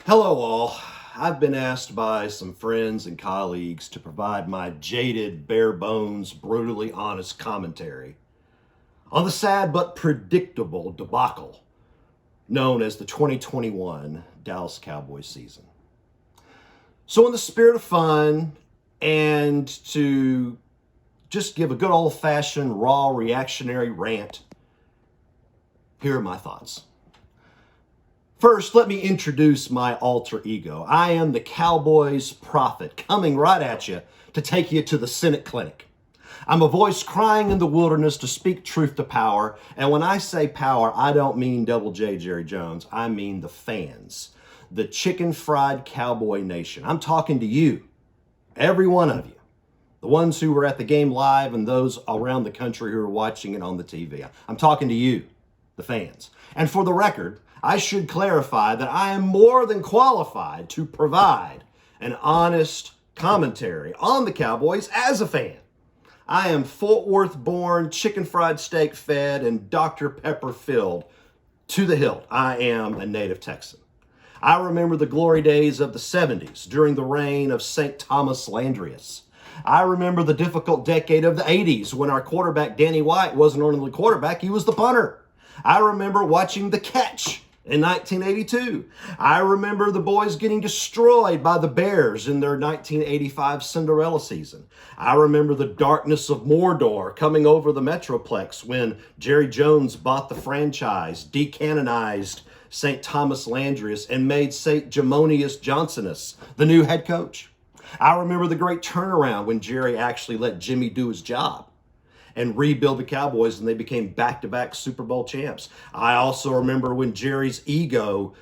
Hello, all. I've been asked by some friends and colleagues to provide my jaded, bare bones, brutally honest commentary on the sad but predictable debacle known as the 2021 Dallas Cowboys season. So, in the spirit of fun and to just give a good old fashioned, raw, reactionary rant, here are my thoughts. First, let me introduce my alter ego. I am the Cowboys prophet, coming right at you to take you to the Senate clinic. I'm a voice crying in the wilderness to speak truth to power. And when I say power, I don't mean Double J Jerry Jones. I mean the fans, the chicken fried Cowboy nation. I'm talking to you, every one of you, the ones who were at the game live and those around the country who are watching it on the TV. I'm talking to you, the fans. And for the record, I should clarify that I am more than qualified to provide an honest commentary on the Cowboys as a fan. I am Fort Worth born, chicken fried steak fed, and Dr. Pepper filled to the hilt. I am a native Texan. I remember the glory days of the 70s during the reign of St. Thomas Landrius. I remember the difficult decade of the 80s when our quarterback Danny White wasn't only the quarterback, he was the punter. I remember watching The Catch in 1982. I remember the boys getting destroyed by the Bears in their 1985 Cinderella season. I remember the darkness of Mordor coming over the Metroplex when Jerry Jones bought the franchise, decanonized St. Thomas Landrius, and made St. Gemonius Johnsonus the new head coach. I remember the great turnaround when Jerry actually let Jimmy do his job and rebuild the Cowboys, and they became back-to-back Super Bowl champs. I also remember when Jerry's ego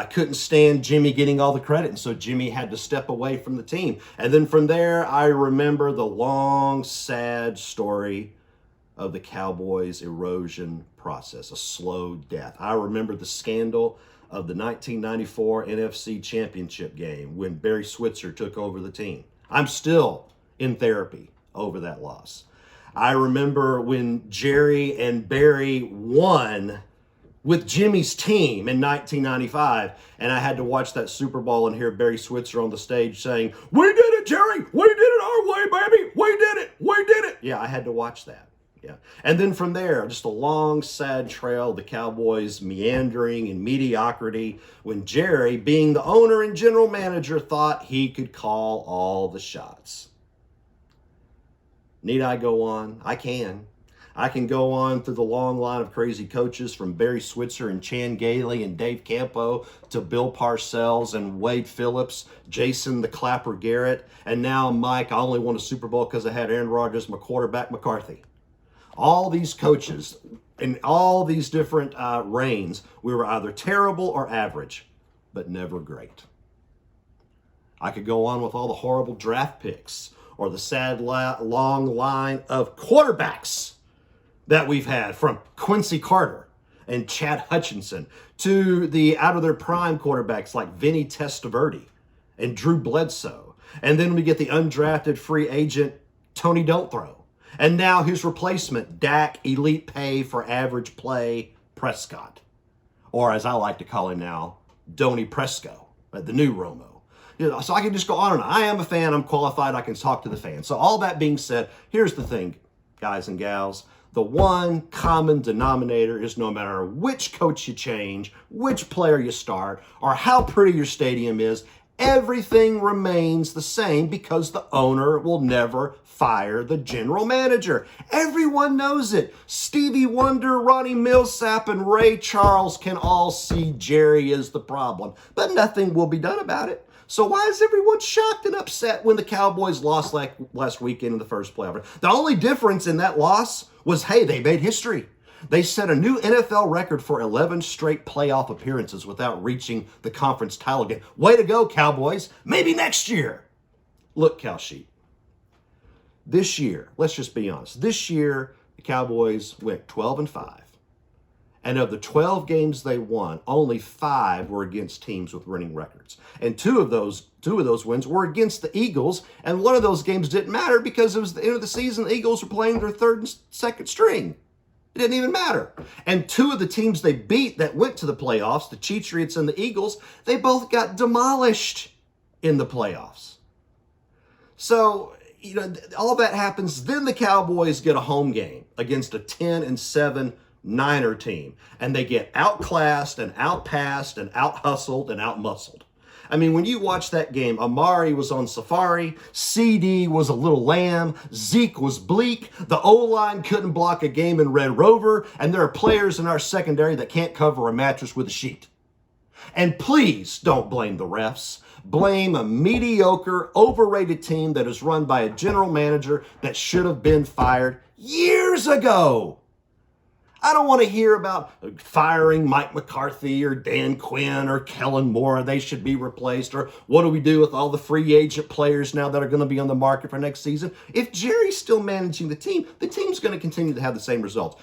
couldn't stand Jimmy getting all the credit, and so Jimmy had to step away from the team. And then from there, I remember the long, sad story of the Cowboys' erosion process, a slow death. I remember the scandal of the 1994 NFC Championship game when Barry Switzer took over the team. I'm still in therapy over that loss. I remember when Jerry and Barry won with Jimmy's team in 1995, and I had to watch that Super Bowl and hear Barry Switzer on the stage saying, "We did it, Jerry! We did it our way, baby! We did it! We did it!" Yeah, I had to watch that. Yeah. And then from there, just a long, sad trail of the Cowboys meandering in mediocrity when Jerry, being the owner and general manager, thought he could call all the shots. Need I go on? I can. I can go on through the long line of crazy coaches from Barry Switzer and Chan Gailey and Dave Campo to Bill Parcells and Wade Phillips, Jason the Clapper Garrett, and now Mike, I only won a Super Bowl because I had Aaron Rodgers, my quarterback, McCarthy. All these coaches in all these different reigns, we were either terrible or average, but never great. I could go on with all the horrible draft picks or the sad long line of quarterbacks that we've had, from Quincy Carter and Chad Hutchinson to the out of their prime quarterbacks like Vinny Testaverde and Drew Bledsoe. And then we get the undrafted free agent Tony Don't Throw. And now his replacement, Dak Elite Pay for Average Play Prescott. Or as I like to call him now, Donnie Presco, the new Romo. So I can just go on and on. I am a fan. I'm qualified. I can talk to the fans. So all that being said, here's the thing, guys and gals. The one common denominator is no matter which coach you change, which player you start, or how pretty your stadium is, everything remains the same because the owner will never fire the general manager. Everyone knows it. Stevie Wonder, Ronnie Millsap, and Ray Charles can all see Jerry is the problem, but nothing will be done about it. So why is everyone shocked and upset when the Cowboys lost last weekend in the first playoff? The only difference in that loss was, hey, they made history. They set a new NFL record for 11 straight playoff appearances without reaching the conference title game. Way to go, Cowboys. Maybe next year. Look, Cal Sheep. This year, let's just be honest. This year, the Cowboys went 12-5. And of the 12 games they won, only 5 were against teams with winning records. And two of those wins were against the Eagles, and one of those games didn't matter because it was the end of the season. The Eagles were playing their third and second string. It didn't even matter. And two of the teams they beat that went to the playoffs, the Patriots and the Eagles, they both got demolished in the playoffs. So, all that happens. Then the Cowboys get a home game against a 10-7 Niner team. And they get outclassed and outpassed and out-hustled and out-muscled. I mean, when you watch that game, Amari was on safari, CD was a little lamb, Zeke was bleak, the O-line couldn't block a game in Red Rover, and there are players in our secondary that can't cover a mattress with a sheet. And please don't blame the refs. Blame a mediocre, overrated team that is run by a general manager that should have been fired years ago. I don't want to hear about firing Mike McCarthy or Dan Quinn or Kellen Moore. They should be replaced. Or what do we do with all the free agent players now that are going to be on the market for next season? If Jerry's still managing the team's going to continue to have the same results.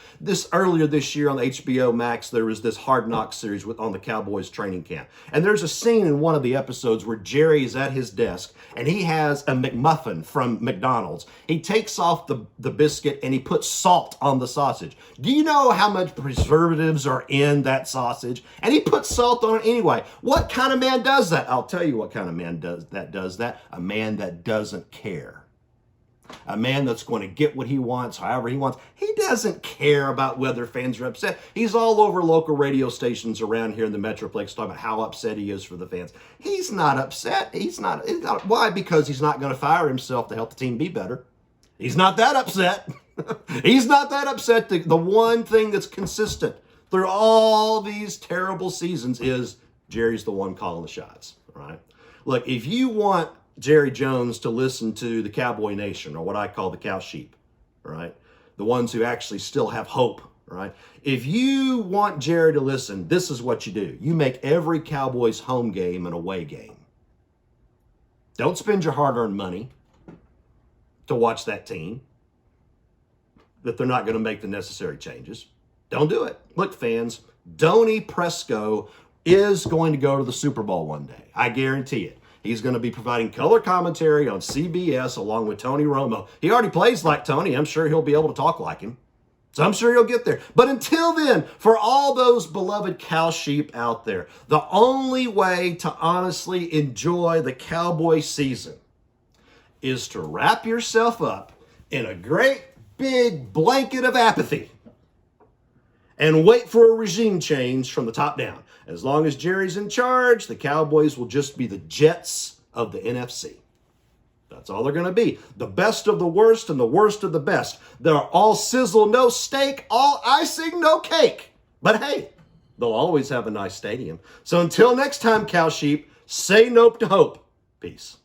Earlier this year on HBO Max, there was this Hard Knocks series on the Cowboys training camp. And there's a scene in one of the episodes where Jerry is at his desk and he has a McMuffin from McDonald's. He takes off the biscuit and he puts salt on the sausage. Do you know how much preservatives are in that sausage? And he puts salt on it anyway. What kind of man does that? I'll tell you what kind of man does that. A man that doesn't care. A man that's going to get what he wants, however he wants. He doesn't care about whether fans are upset. He's all over local radio stations around here in the Metroplex talking about how upset he is for the fans. He's not upset. He's not. Why? Because he's not going to fire himself to help the team be better. He's not that upset. He's not that upset. The one thing that's consistent through all these terrible seasons is Jerry's the one calling the shots, right? Look, if you want Jerry Jones to listen to the Cowboy Nation, or what I call the cow sheep, right? The ones who actually still have hope, right? If you want Jerry to listen, this is what you do. You make every Cowboys home game an away game. Don't spend your hard-earned money to watch that team that they're not going to make the necessary changes. Don't do it. Look, fans, Donnie Presco is going to go to the Super Bowl one day. I guarantee it. He's going to be providing color commentary on CBS along with Tony Romo. He already plays like Tony. I'm sure he'll be able to talk like him. So I'm sure he'll get there. But until then, for all those beloved cow sheep out there, the only way to honestly enjoy the Cowboy season is to wrap yourself up in a great big blanket of apathy and wait for a regime change from the top down. As long as Jerry's in charge, the Cowboys will just be the Jets of the NFC. That's all they're going to be. The best of the worst and the worst of the best. They're all sizzle, no steak, all icing, no cake. But hey, they'll always have a nice stadium. So until next time, cow sheep, say nope to hope. Peace.